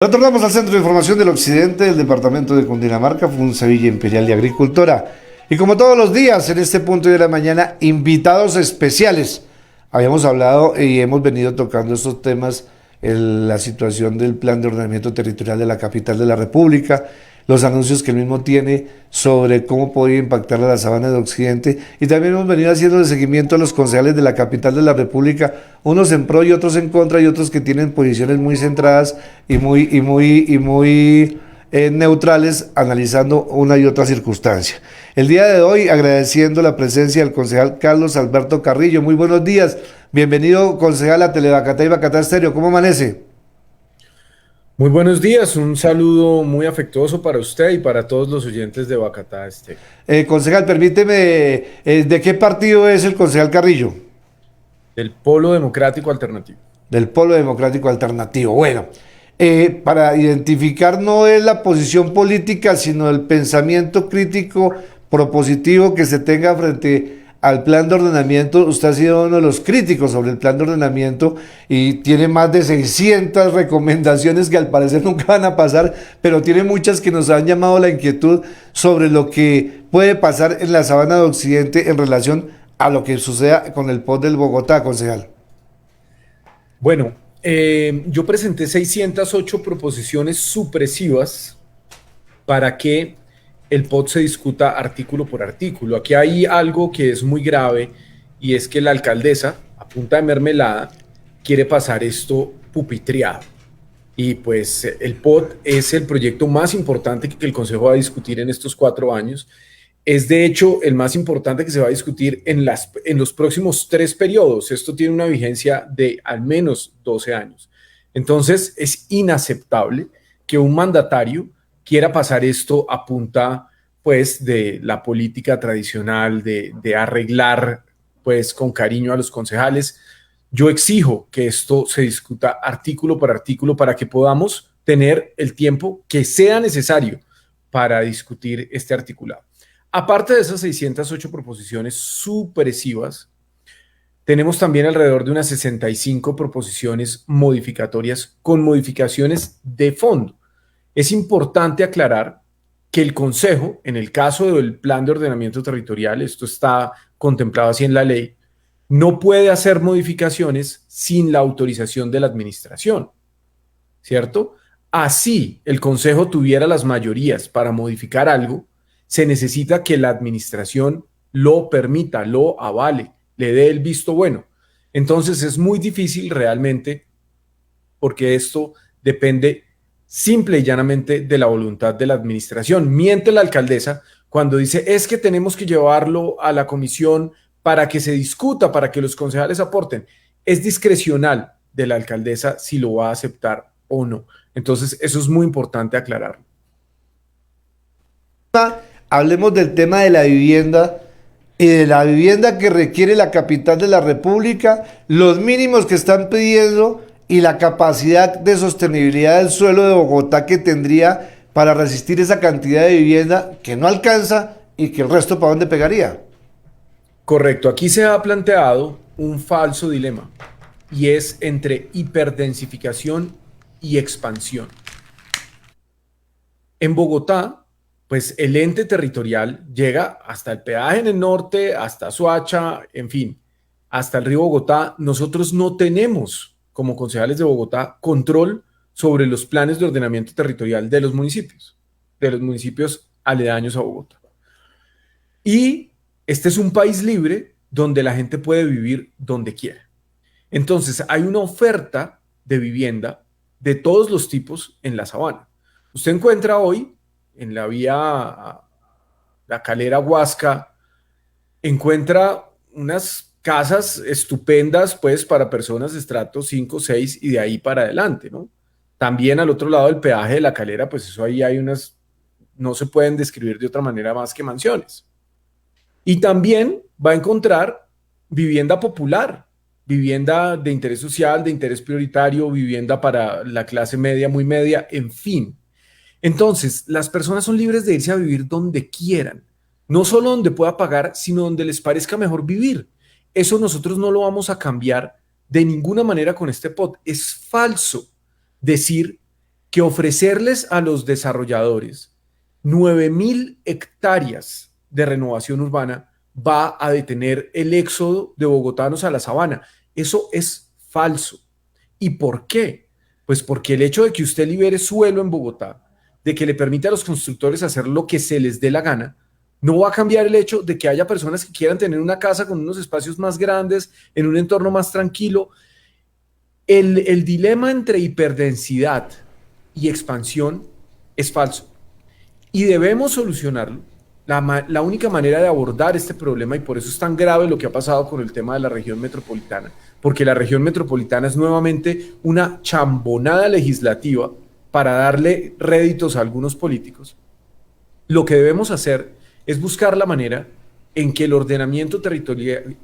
Retornamos al Centro de Información del Occidente del Departamento de Cundinamarca, FUNSA Villa Imperial de Agricultura. Y como todos los días, en este punto de la mañana, invitados especiales. Habíamos hablado y hemos venido tocando estos temas, la situación del Plan de Ordenamiento Territorial de la capital de la República, los anuncios que el mismo tiene sobre cómo podría impactar a la sabana de Occidente, y también hemos venido haciendo el seguimiento a los concejales de la capital de la República, unos en pro y otros en contra, y otros que tienen posiciones muy centradas y muy neutrales, analizando una y otra circunstancia. El día de hoy, agradeciendo la presencia del concejal Carlos Alberto Carrillo. Muy buenos días, bienvenido concejal a Telebacatá y Bacatá Estéreo. ¿Cómo amanece? Muy buenos días, un saludo muy afectuoso para usted y para todos los oyentes de Bacatá Estéreo. Concejal, permíteme, ¿de qué partido es el concejal Carrillo? Del Polo Democrático Alternativo. Del Polo Democrático Alternativo. Bueno, para identificar no es la posición política, sino el pensamiento crítico propositivo que se tenga frente al plan de ordenamiento. Usted ha sido uno de los críticos sobre el plan de ordenamiento y tiene más de 600 recomendaciones que al parecer nunca van a pasar, pero tiene muchas que nos han llamado la inquietud sobre lo que puede pasar en la sabana de Occidente en relación a lo que suceda con el POT del Bogotá, concejal. Bueno, yo presenté 608 proposiciones supresivas para que el POT se discuta artículo por artículo. Aquí hay algo que es muy grave y es que la alcaldesa, a punta de mermelada, quiere pasar esto pupitriado. Y pues el POT es el proyecto más importante que el Consejo va a discutir en estos 4 años. Es de hecho el más importante que se va a discutir en los próximos 3 periodos. Esto tiene una vigencia de al menos 12 años. Entonces es inaceptable que un mandatario quiera pasar esto a punta pues de la política tradicional, de arreglar pues con cariño a los concejales. Yo exijo que esto se discuta artículo por artículo para que podamos tener el tiempo que sea necesario para discutir este articulado. Aparte de esas 608 proposiciones supresivas, tenemos también alrededor de unas 65 proposiciones modificatorias con modificaciones de fondo. Es importante aclarar que el Consejo, en el caso del Plan de Ordenamiento Territorial, esto está contemplado así en la ley, no puede hacer modificaciones sin la autorización de la administración, ¿cierto? Así el Consejo tuviera las mayorías para modificar algo, se necesita que la administración lo permita, lo avale, le dé el visto bueno. Entonces es muy difícil realmente porque esto depende simple y llanamente de la voluntad de la administración. Miente la alcaldesa cuando dice es que tenemos que llevarlo a la comisión para que se discuta, para que los concejales aporten. Es discrecional de la alcaldesa si lo va a aceptar o no. Entonces, eso es muy importante aclararlo. Hablemos del tema de la vivienda y de la vivienda que requiere la capital de la República, los mínimos que están pidiendo y la capacidad de sostenibilidad del suelo de Bogotá que tendría para resistir esa cantidad de vivienda que no alcanza y que el resto para dónde pegaría. Correcto, aquí se ha planteado un falso dilema y es entre hiperdensificación y expansión. En Bogotá, pues el ente territorial llega hasta el peaje en el norte, hasta Soacha, en fin, hasta el río Bogotá. Nosotros no tenemos, como concejales de Bogotá, control sobre los planes de ordenamiento territorial de los municipios aledaños a Bogotá. Y este es un país libre donde la gente puede vivir donde quiera. Entonces, hay una oferta de vivienda de todos los tipos en la sabana. Usted encuentra hoy en la vía La Calera Huasca, encuentra unas casas estupendas pues para personas de estrato 5, 6 y de ahí para adelante, ¿no? También al otro lado del peaje de La Calera, pues eso ahí hay unas, no se pueden describir de otra manera más que mansiones. Y también va a encontrar vivienda popular, vivienda de interés social, de interés prioritario, vivienda para la clase media, muy media, en fin. Entonces, las personas son libres de irse a vivir donde quieran, no solo donde pueda pagar, sino donde les parezca mejor vivir. Eso nosotros no lo vamos a cambiar de ninguna manera con este POT. Es falso decir que ofrecerles a los desarrolladores 9.000 hectáreas de renovación urbana va a detener el éxodo de bogotanos a la sabana. Eso es falso. ¿Y por qué? Pues porque el hecho de que usted libere suelo en Bogotá, de que le permita a los constructores hacer lo que se les dé la gana, no va a cambiar el hecho de que haya personas que quieran tener una casa con unos espacios más grandes, en un entorno más tranquilo. El dilema entre hiperdensidad y expansión es falso y debemos solucionarlo. La única manera de abordar este problema, y por eso es tan grave lo que ha pasado con el tema de la región metropolitana, porque la región metropolitana es nuevamente una chambonada legislativa para darle réditos a algunos políticos. Lo que debemos hacer es buscar la manera en que el ordenamiento territorial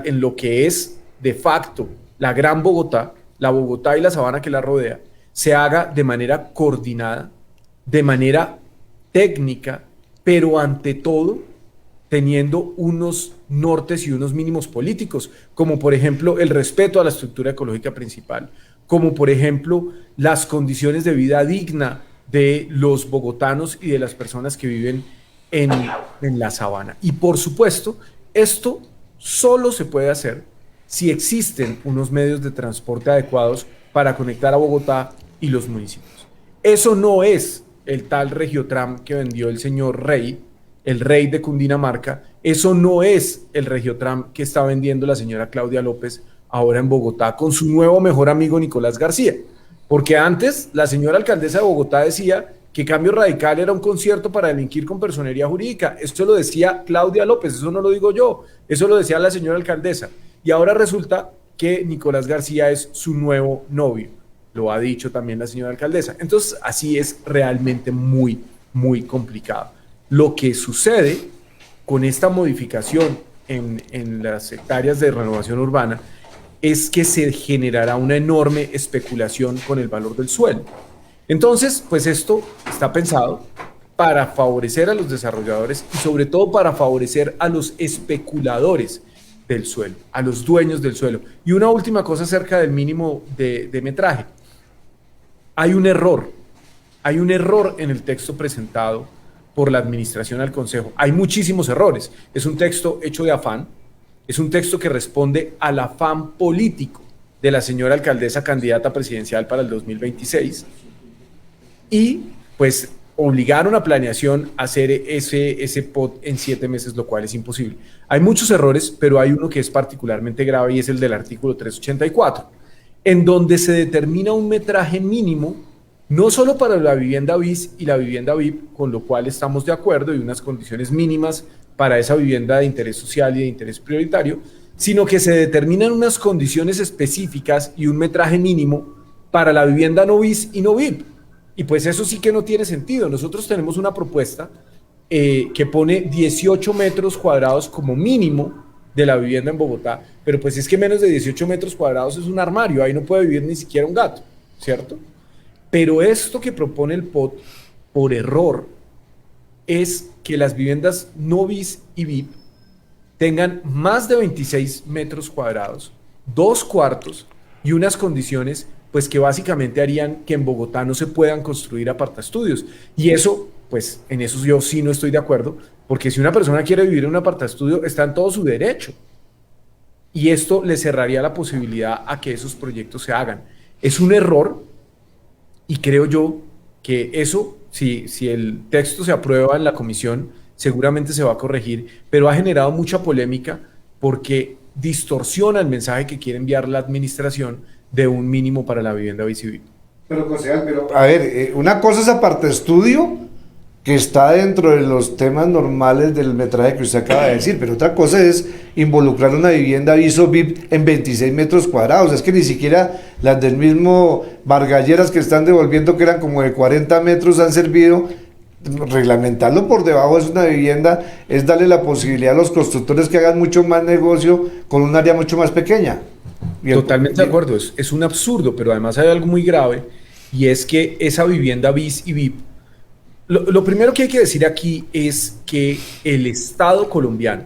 en lo que es de facto la Gran Bogotá, la Bogotá y la sabana que la rodea, se haga de manera coordinada, de manera técnica, pero ante todo teniendo unos nortes y unos mínimos políticos, como por ejemplo el respeto a la estructura ecológica principal, como por ejemplo las condiciones de vida digna de los bogotanos y de las personas que viven en la sabana. Y por supuesto, esto solo se puede hacer si existen unos medios de transporte adecuados para conectar a Bogotá y los municipios. Eso no es el tal Regiotram que vendió el señor Rey, el rey de Cundinamarca. Eso no es el Regiotram que está vendiendo la señora Claudia López ahora en Bogotá con su nuevo mejor amigo Nicolás García. Porque antes la señora alcaldesa de Bogotá decía que Cambio Radical era un concierto para delinquir con personería jurídica. Esto lo decía Claudia López, eso no lo digo yo, eso lo decía la señora alcaldesa. Y ahora resulta que Nicolás García es su nuevo novio. Lo ha dicho también la señora alcaldesa. Entonces, así es realmente muy, muy complicado. Lo que sucede con esta modificación en las hectáreas de renovación urbana es que se generará una enorme especulación con el valor del suelo. Entonces, pues esto está pensado para favorecer a los desarrolladores y sobre todo para favorecer a los especuladores del suelo, a los dueños del suelo. Y una última cosa acerca del mínimo de metraje. Hay un error en el texto presentado por la administración al Consejo. Hay muchísimos errores. Es un texto hecho de afán, es un texto que responde al afán político de la señora alcaldesa candidata presidencial para el 2026 y pues obligaron a planeación a hacer ese POT en 7 meses, lo cual es imposible. Hay muchos errores, pero hay uno que es particularmente grave y es el del artículo 384, en donde se determina un metraje mínimo, no solo para la vivienda BIS y la vivienda VIP, con lo cual estamos de acuerdo, y unas condiciones mínimas para esa vivienda de interés social y de interés prioritario, sino que se determinan unas condiciones específicas y un metraje mínimo para la vivienda no BIS y no VIP. Y pues eso sí que no tiene sentido. Nosotros tenemos una propuesta que pone 18 metros cuadrados como mínimo de la vivienda en Bogotá, pero pues es que menos de 18 metros cuadrados es un armario, ahí no puede vivir ni siquiera un gato, ¿cierto? Pero esto que propone el POT, por error, es que las viviendas no BIS y VIP tengan más de 26 metros cuadrados, 2 cuartos y unas condiciones pues que básicamente harían que en Bogotá no se puedan construir apartaestudios. Y eso, pues en eso yo sí no estoy de acuerdo, porque si una persona quiere vivir en un apartaestudio, está en todo su derecho. Y esto le cerraría la posibilidad a que esos proyectos se hagan. Es un error y creo yo que eso, si el texto se aprueba en la comisión, seguramente se va a corregir, pero ha generado mucha polémica porque distorsiona el mensaje que quiere enviar la administración de un mínimo para la vivienda BIS. Pero, concejal, a ver, una cosa es apartaestudio, que está dentro de los temas normales del metraje que usted acaba de decir, pero otra cosa es involucrar una vivienda BIS o VIP en 26 metros cuadrados. Es que ni siquiera las del mismo Vargalleras que están devolviendo, que eran como de 40 metros, han servido. Reglamentarlo por debajo de una vivienda es darle la posibilidad a los constructores que hagan mucho más negocio con un área mucho más pequeña. Totalmente de acuerdo, es un absurdo, pero además hay algo muy grave, y es que esa vivienda BIS y VIP, lo primero que hay que decir aquí es que el Estado colombiano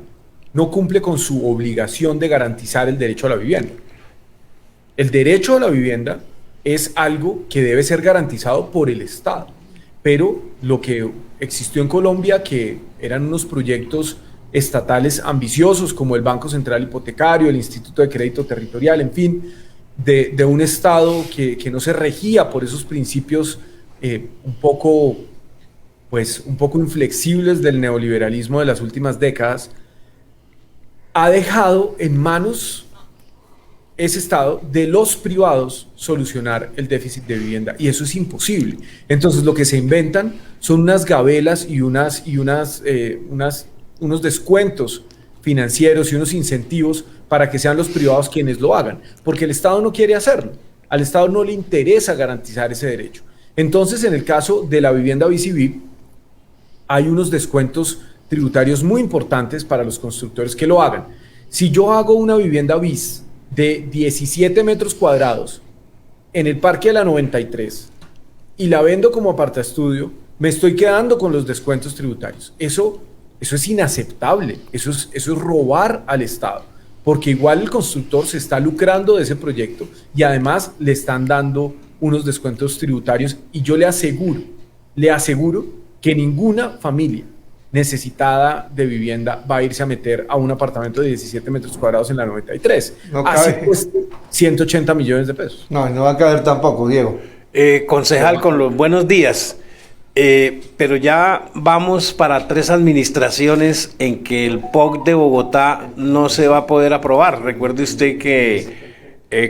no cumple con su obligación de garantizar el derecho a la vivienda. El derecho a la vivienda es algo que debe ser garantizado por el Estado. Pero lo que existió en Colombia, que eran unos proyectos estatales ambiciosos como el Banco Central Hipotecario, el Instituto de Crédito Territorial, en fin, de un Estado que no se regía por esos principios un poco inflexibles del neoliberalismo de las últimas décadas, ha dejado en manos ese Estado de los privados solucionar el déficit de vivienda, y eso es imposible. Entonces lo que se inventan son unas gabelas y unos descuentos financieros y unos incentivos para que sean los privados quienes lo hagan, porque el Estado no quiere hacerlo, al Estado no le interesa garantizar ese derecho. Entonces, en el caso de la vivienda BCB, hay unos descuentos tributarios muy importantes para los constructores que lo hagan. Si yo hago una vivienda BIS de 17 metros cuadrados en el Parque de la 93 y la vendo como apartaestudio, me estoy quedando con los descuentos tributarios. Eso es inaceptable, eso es robar al Estado, porque igual el constructor se está lucrando de ese proyecto y además le están dando unos descuentos tributarios, y yo le aseguro que ninguna familia necesitada de vivienda va a irse a meter a un apartamento de 17 metros cuadrados en la 93. No así cabe. cuesta 180 millones de pesos. No, no va a caber tampoco, Diego. Concejal, con los buenos días. Pero ya vamos para 3 administraciones en que el POC de Bogotá no se va a poder aprobar. Recuerde usted que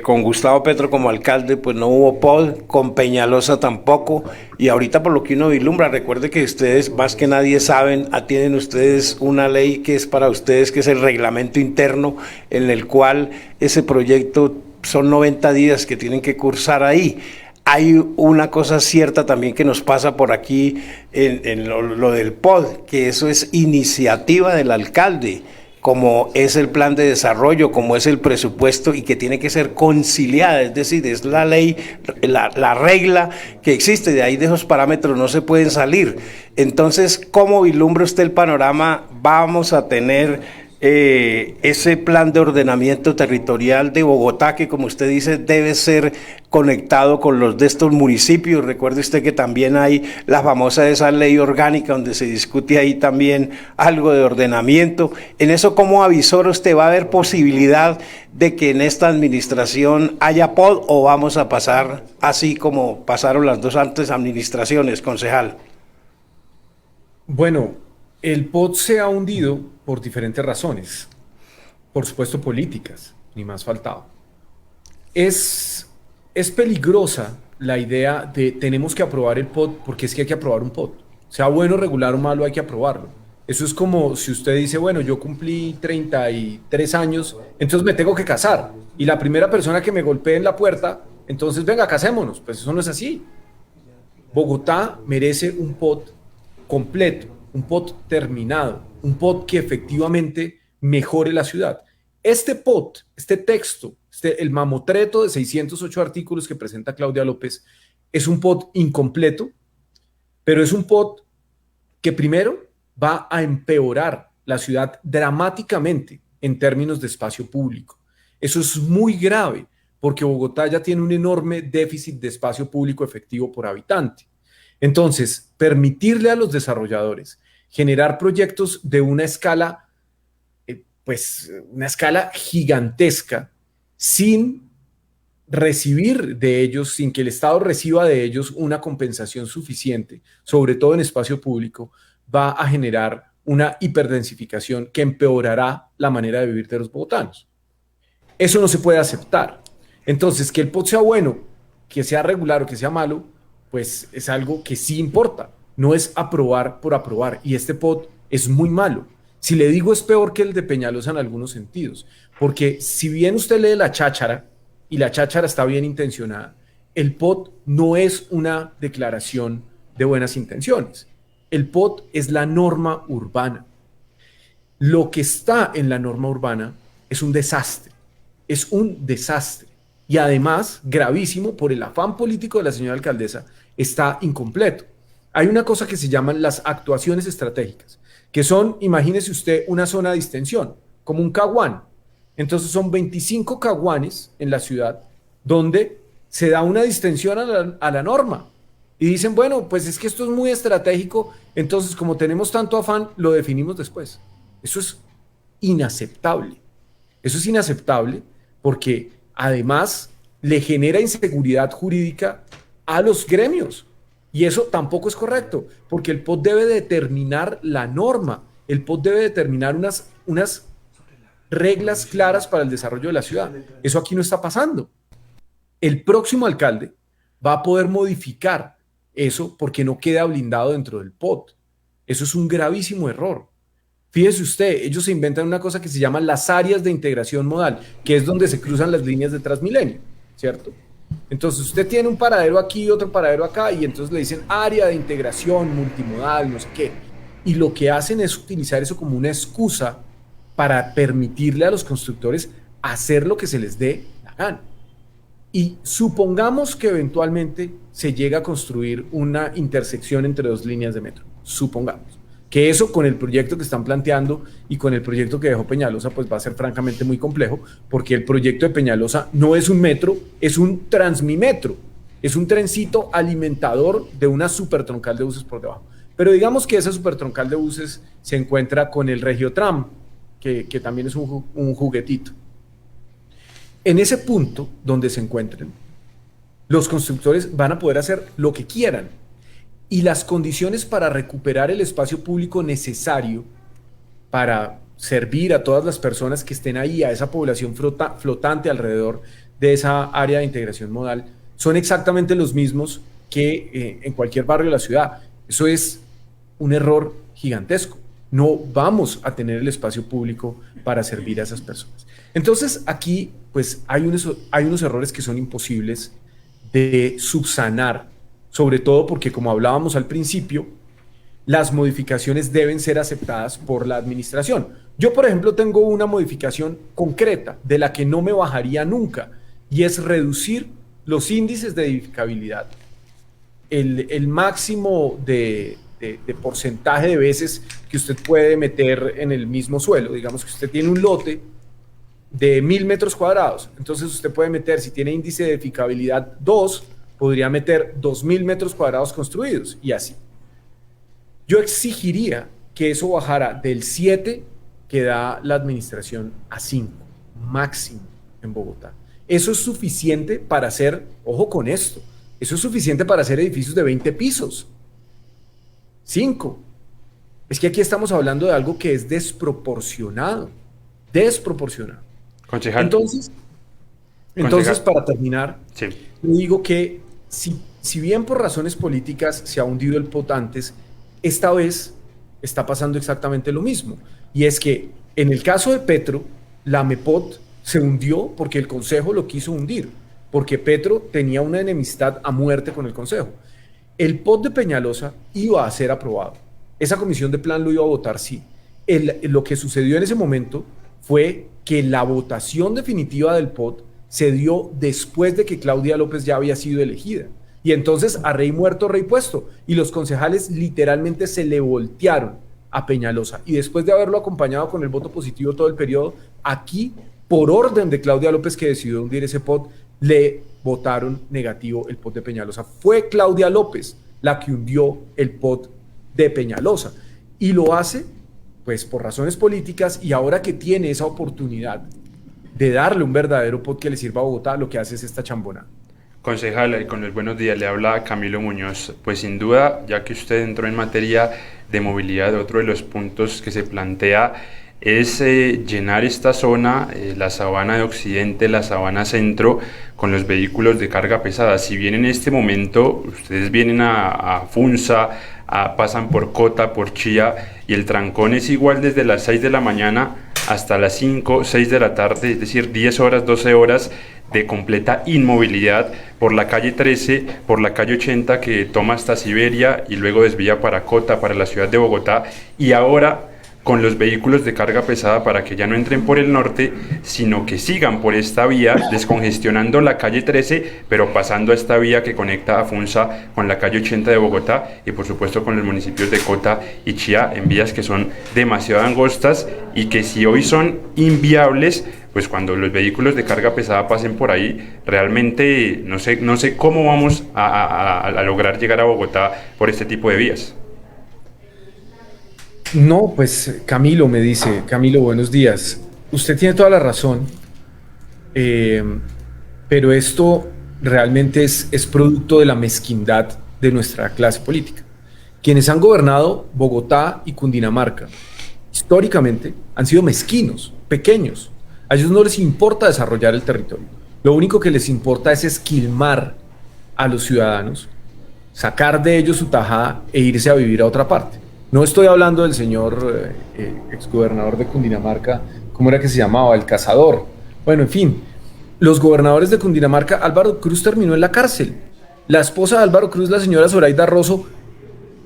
con Gustavo Petro como alcalde pues no hubo POC, con Peñalosa tampoco, y ahorita por lo que uno vislumbra, recuerde que ustedes más que nadie saben, tienen ustedes una ley que es para ustedes, que es el reglamento interno, en el cual ese proyecto son 90 días que tienen que cursar ahí. Hay una cosa cierta también que nos pasa por aquí en lo del POD, que eso es iniciativa del alcalde, como es el plan de desarrollo, como es el presupuesto, y que tiene que ser conciliada, es decir, es la ley, la regla que existe, de ahí de esos parámetros no se pueden salir. Entonces, ¿cómo vislumbra usted el panorama? Vamos a tener ese plan de ordenamiento territorial de Bogotá, que como usted dice debe ser conectado con los de estos municipios. Recuerde usted que también hay la famosa esa ley orgánica donde se discute ahí también algo de ordenamiento. En eso, ¿cómo avisora usted? ¿Va a haber posibilidad de que en esta administración haya POD, o vamos a pasar así como pasaron las 2 antes administraciones, concejal? Bueno, el POD se ha hundido por diferentes razones, por supuesto políticas, ni más faltaba. Es peligrosa la idea de tenemos que aprobar el POD porque es que hay que aprobar un POD. Sea bueno, regular o malo, hay que aprobarlo. Eso es como si usted dice, bueno, yo cumplí 33 años, entonces me tengo que casar. Y la primera persona que me golpee en la puerta, entonces venga, casémonos. Pues eso no es así. Bogotá merece un POD completo, un POD terminado, un POD que efectivamente mejore la ciudad. Este POD, este texto, el mamotreto de 608 artículos que presenta Claudia López, es un POD incompleto, pero es un POD que primero va a empeorar la ciudad dramáticamente en términos de espacio público. Eso es muy grave, porque Bogotá ya tiene un enorme déficit de espacio público efectivo por habitante. Entonces, permitirle a los desarrolladores generar proyectos de una escala, una escala gigantesca, sin recibir de ellos, sin que el Estado reciba de ellos una compensación suficiente, sobre todo en espacio público, va a generar una hiperdensificación que empeorará la manera de vivir de los bogotanos. Eso no se puede aceptar. Entonces, que el POD sea bueno, que sea regular o que sea malo, pues es algo que sí importa. No es aprobar por aprobar. Y este POD es muy malo. Si le digo, es peor que el de Peñalosa en algunos sentidos. Porque si bien usted lee la cháchara, y la cháchara está bien intencionada, el POD no es una declaración de buenas intenciones. El POD es la norma urbana. Lo que está en la norma urbana es un desastre. Es un desastre. Y además, gravísimo, por el afán político de la señora alcaldesa, está incompleto. Hay una cosa que se llaman las actuaciones estratégicas, que son, imagínese usted, una zona de distensión, como un caguán. Entonces son 25 caguanes en la ciudad donde se da una distensión a la norma. Y dicen, bueno, pues es que esto es muy estratégico, entonces como tenemos tanto afán, lo definimos después. Eso es inaceptable. Eso es inaceptable porque además le genera inseguridad jurídica a los gremios. Y eso tampoco es correcto, porque el POT debe determinar la norma, el POT debe determinar unas reglas claras para el desarrollo de la ciudad. Eso aquí no está pasando. El próximo alcalde va a poder modificar eso porque no queda blindado dentro del POT. Eso es un gravísimo error. Fíjese usted, ellos se inventan una cosa que se llama las áreas de integración modal, que es donde se cruzan las líneas de Transmilenio, ¿cierto? Entonces usted tiene un paradero aquí, otro paradero acá, y entonces le dicen área de integración multimodal, no sé qué. Y lo que hacen es utilizar eso como una excusa para permitirle a los constructores hacer lo que se les dé la gana. Y supongamos que eventualmente se llega a construir una intersección entre dos líneas de metro. Supongamos que eso con el proyecto que están planteando y con el proyecto que dejó Peñalosa, pues va a ser francamente muy complejo, porque el proyecto de Peñalosa no es un metro, es un transmimetro, es un trencito alimentador de una supertroncal de buses por debajo. Pero digamos que esa supertroncal de buses se encuentra con el Regiotram, que también es un juguetito. En ese punto donde se encuentren, los constructores van a poder hacer lo que quieran, y las condiciones para recuperar el espacio público necesario para servir a todas las personas que estén ahí, a esa población flotante alrededor de esa área de integración modal, son exactamente los mismos que en cualquier barrio de la ciudad. Eso es un error gigantesco. No vamos a tener el espacio público para servir a esas personas. Entonces aquí pues hay unos errores que son imposibles de subsanar, sobre todo porque, como hablábamos al principio, las modificaciones deben ser aceptadas por la administración. Yo, por ejemplo, tengo una modificación concreta de la que no me bajaría nunca, y es reducir los índices de edificabilidad. El máximo de porcentaje de veces que usted puede meter en el mismo suelo. Digamos que usted tiene un lote de 1000 metros cuadrados, entonces usted puede meter, si tiene índice de edificabilidad 2, podría meter 2000 metros cuadrados construidos, y así. Yo exigiría que eso bajara del 7 que da la administración a 5, máximo en Bogotá. Eso es suficiente para hacer, ojo con esto, eso es suficiente para hacer edificios de 20 pisos. 5. Es que aquí estamos hablando de algo que es desproporcionado. Concejal. Entonces, para terminar, sí, digo que si bien por razones políticas se ha hundido el POT antes, esta vez está pasando exactamente lo mismo. Y es que en el caso de Petro, la MEPOT se hundió porque el Consejo lo quiso hundir, porque Petro tenía una enemistad a muerte con el Consejo. El POT de Peñalosa iba a ser aprobado. Esa comisión de plan lo iba a votar sí. Lo que sucedió en ese momento fue que la votación definitiva del POT se dio después de que Claudia López ya había sido elegida. Y entonces, a rey muerto, rey puesto. Y los concejales literalmente se le voltearon a Peñalosa. Y después de haberlo acompañado con el voto positivo todo el periodo, aquí, por orden de Claudia López, que decidió hundir ese POT, le votaron negativo el POT de Peñalosa. Fue Claudia López la que hundió el POT de Peñalosa. Y lo hace, pues, por razones políticas, y ahora que tiene esa oportunidad de darle un verdadero POT que le sirva a Bogotá, lo que hace es esta chambona. concejal, con los buenos días, le habla Camilo Muñoz. Pues sin duda, ya que usted entró en materia de movilidad, otro de los puntos que se plantea es llenar esta zona, la sabana de Occidente, la sabana Centro, con los vehículos de carga pesada. Si bien en este momento ustedes vienen a Funza, pasan por Cota, por Chía, y el trancón es igual desde las 6 de la mañana hasta las 5, 6 de la tarde, es decir, 10 horas, 12 horas de completa inmovilidad por la calle 13, por la calle 80 que toma hasta Siberia y luego desvía para Cota, para la ciudad de Bogotá, y ahora con los vehículos de carga pesada para que ya no entren por el norte, sino que sigan por esta vía, descongestionando la calle 13, pero pasando a esta vía que conecta a Funza con la calle 80 de Bogotá y por supuesto con los municipios de Cota y Chía, en vías que son demasiado angostas y que si hoy son inviables, pues cuando los vehículos de carga pesada pasen por ahí, realmente no sé cómo vamos a lograr llegar a Bogotá por este tipo de vías. No, pues Camilo me dice, Camilo, buenos días. Usted tiene toda la razón, pero esto realmente es producto de la mezquindad de nuestra clase política. Quienes han gobernado Bogotá y Cundinamarca históricamente han sido mezquinos, pequeños. A ellos no les importa desarrollar el territorio. Lo único que les importa es esquilmar a los ciudadanos, sacar de ellos su tajada e irse a vivir a otra parte. No estoy hablando del señor exgobernador de Cundinamarca, ¿cómo era que se llamaba? El Cazador. Bueno, en fin, los gobernadores de Cundinamarca, Álvaro Cruz terminó en la cárcel. La esposa de Álvaro Cruz, la señora Zoraida Rosso,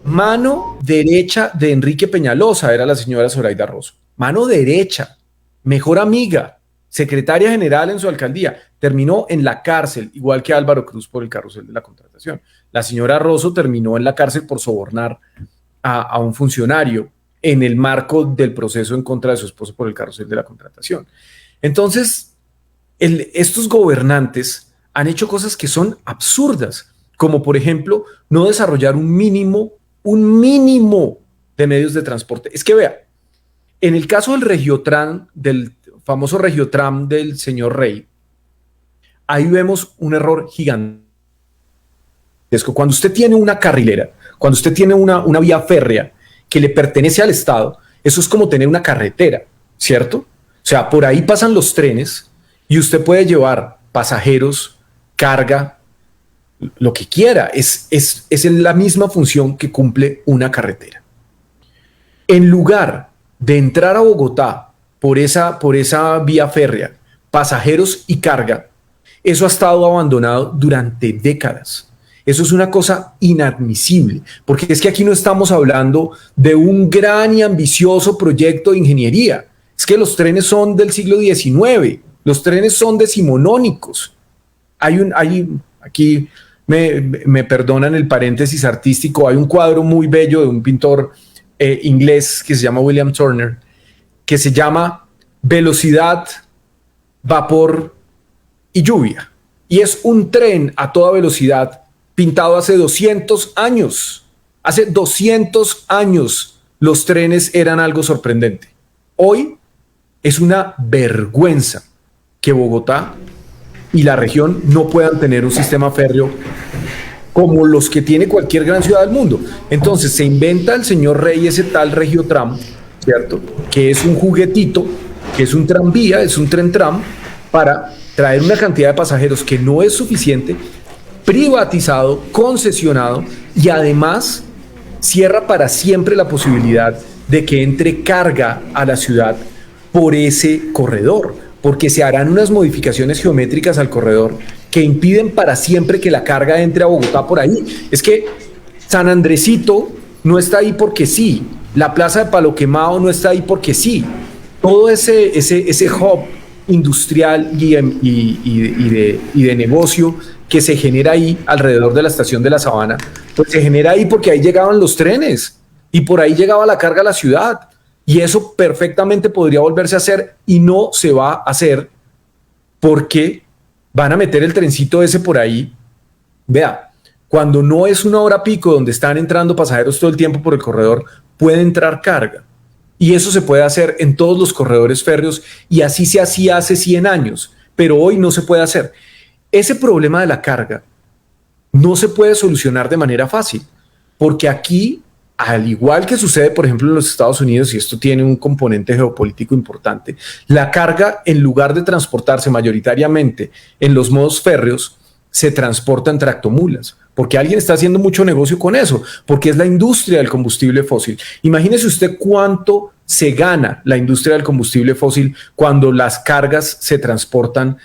mano derecha de Enrique Peñalosa, era la señora Zoraida Rosso. Mano derecha, mejor amiga, secretaria general en su alcaldía, terminó en la cárcel, igual que Álvaro Cruz por el carrusel de la contratación. La señora Rosso terminó en la cárcel por sobornar a un funcionario en el marco del proceso en contra de su esposo por el carrusel de la contratación. Entonces, estos gobernantes han hecho cosas que son absurdas, como por ejemplo, no desarrollar un mínimo de medios de transporte. Es que vea, en el caso del Regiotram, del famoso Regiotram del señor Rey, ahí vemos un error gigantesco. Cuando usted tiene una carrilera, cuando usted tiene una vía férrea que le pertenece al Estado, eso es como tener una carretera, ¿cierto? O sea, por ahí pasan los trenes y usted puede llevar pasajeros, carga, lo que quiera. Es la misma función que cumple una carretera. En lugar de entrar a Bogotá por esa vía férrea, pasajeros y carga, eso ha estado abandonado durante décadas. Eso es una cosa inadmisible, porque es que aquí no estamos hablando de un gran y ambicioso proyecto de ingeniería. Es que los trenes son del siglo XIX, los trenes son decimonónicos. Aquí me perdonan el paréntesis artístico, hay un cuadro muy bello de un pintor inglés que se llama William Turner, que se llama Velocidad, Vapor y Lluvia. Y es un tren a toda velocidad pintado hace 200 años. Hace 200 años los trenes eran algo sorprendente. Hoy es una vergüenza que Bogotá y la región no puedan tener un sistema férreo como los que tiene cualquier gran ciudad del mundo. Entonces se inventa el señor Rey ese tal Regiotram, ¿cierto? Que es un juguetito, que es un tranvía, es un tren-tram para traer una cantidad de pasajeros que no es suficiente, privatizado, concesionado, y además cierra para siempre la posibilidad de que entre carga a la ciudad por ese corredor, porque se harán unas modificaciones geométricas al corredor que impiden para siempre que la carga entre a Bogotá por ahí. Es que San Andresito no está ahí porque sí, la plaza de Palo Quemado no está ahí porque sí. Todo ese hub industrial y de negocio que se genera ahí alrededor de la estación de La Sabana, pues se genera ahí porque ahí llegaban los trenes y por ahí llegaba la carga a la ciudad, y eso perfectamente podría volverse a hacer y no se va a hacer porque van a meter el trencito ese por ahí. Vea, cuando no es una hora pico donde están entrando pasajeros todo el tiempo por el corredor, puede entrar carga. Y eso se puede hacer en todos los corredores férreos, y así se hacía hace 100 años, pero hoy no se puede hacer. Ese problema de la carga no se puede solucionar de manera fácil, porque aquí, al igual que sucede, por ejemplo, en los Estados Unidos, y esto tiene un componente geopolítico importante, la carga, en lugar de transportarse mayoritariamente en los modos férreos, se transporta en tractomulas, porque alguien está haciendo mucho negocio con eso, porque es la industria del combustible fósil. Imagínese usted cuánto se gana la industria del combustible fósil cuando las cargas se transportan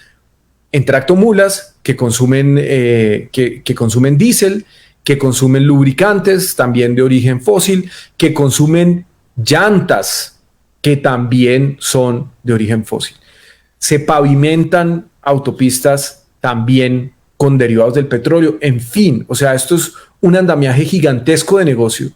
en tractomulas que consumen diésel, que consumen lubricantes también de origen fósil, que consumen llantas que también son de origen fósil. Se pavimentan autopistas también con derivados del petróleo. En fin, o sea, esto es un andamiaje gigantesco de negocio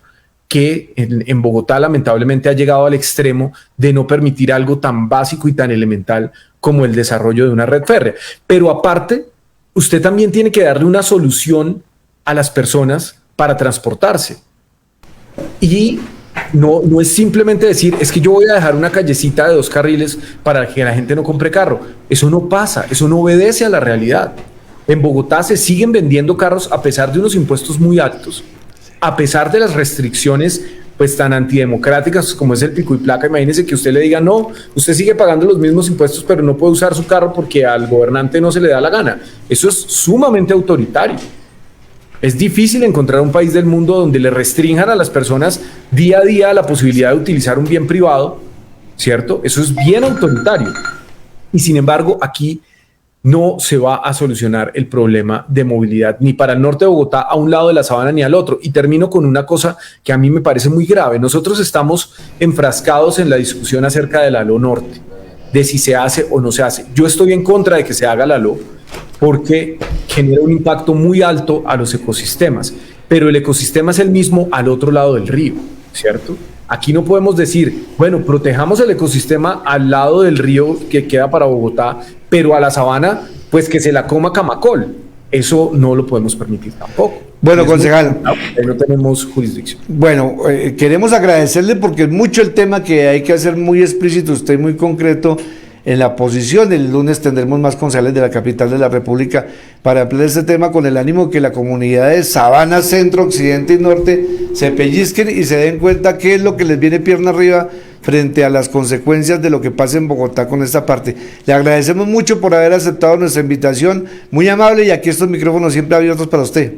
que en Bogotá lamentablemente ha llegado al extremo de no permitir algo tan básico y tan elemental como el desarrollo de una red férrea. Pero aparte, usted también tiene que darle una solución a las personas para transportarse. Y no es simplemente decir, es que yo voy a dejar una callecita de 2 carriles para que la gente no compre carro. Eso no pasa, eso no obedece a la realidad. En Bogotá se siguen vendiendo carros a pesar de unos impuestos muy altos, a pesar de las restricciones pues tan antidemocráticas como es el pico y placa. Imagínese que usted le diga, no, usted sigue pagando los mismos impuestos, pero no puede usar su carro porque al gobernante no se le da la gana. Eso es sumamente autoritario. Es difícil encontrar un país del mundo donde le restrinjan a las personas día a día la posibilidad de utilizar un bien privado, ¿cierto? Eso es bien autoritario. Y sin embargo, aquí no se va a solucionar el problema de movilidad ni para el norte de Bogotá a un lado de la Sabana ni al otro. Y termino con una cosa que a mí me parece muy grave. Nosotros estamos enfrascados en la discusión acerca del Aló Norte, de si se hace o no se hace. Yo estoy en contra de que se haga el Aló porque genera un impacto muy alto a los ecosistemas, pero el ecosistema es el mismo al otro lado del río, ¿cierto? Aquí no podemos decir, bueno, protejamos el ecosistema al lado del río que queda para Bogotá, pero a la sabana, pues que se la coma Camacol. Eso no lo podemos permitir tampoco. Bueno, concejal. No tenemos jurisdicción. Bueno, queremos agradecerle porque es mucho el tema que hay que hacer muy explícito, usted muy concreto en la posición. El lunes tendremos más concejales de la capital de la República para ampliar este tema con el ánimo que la comunidad de Sabana, Centro, Occidente y Norte se pellizquen y se den cuenta qué es lo que les viene pierna arriba frente a las consecuencias de lo que pasa en Bogotá con esta parte. Le agradecemos mucho por haber aceptado nuestra invitación, muy amable, y aquí estos micrófonos siempre abiertos para usted.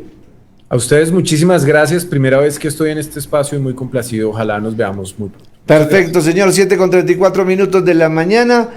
A ustedes muchísimas gracias, primera vez que estoy en este espacio y muy complacido, ojalá nos veamos muy pronto. Perfecto, señor, 7:34 de la mañana.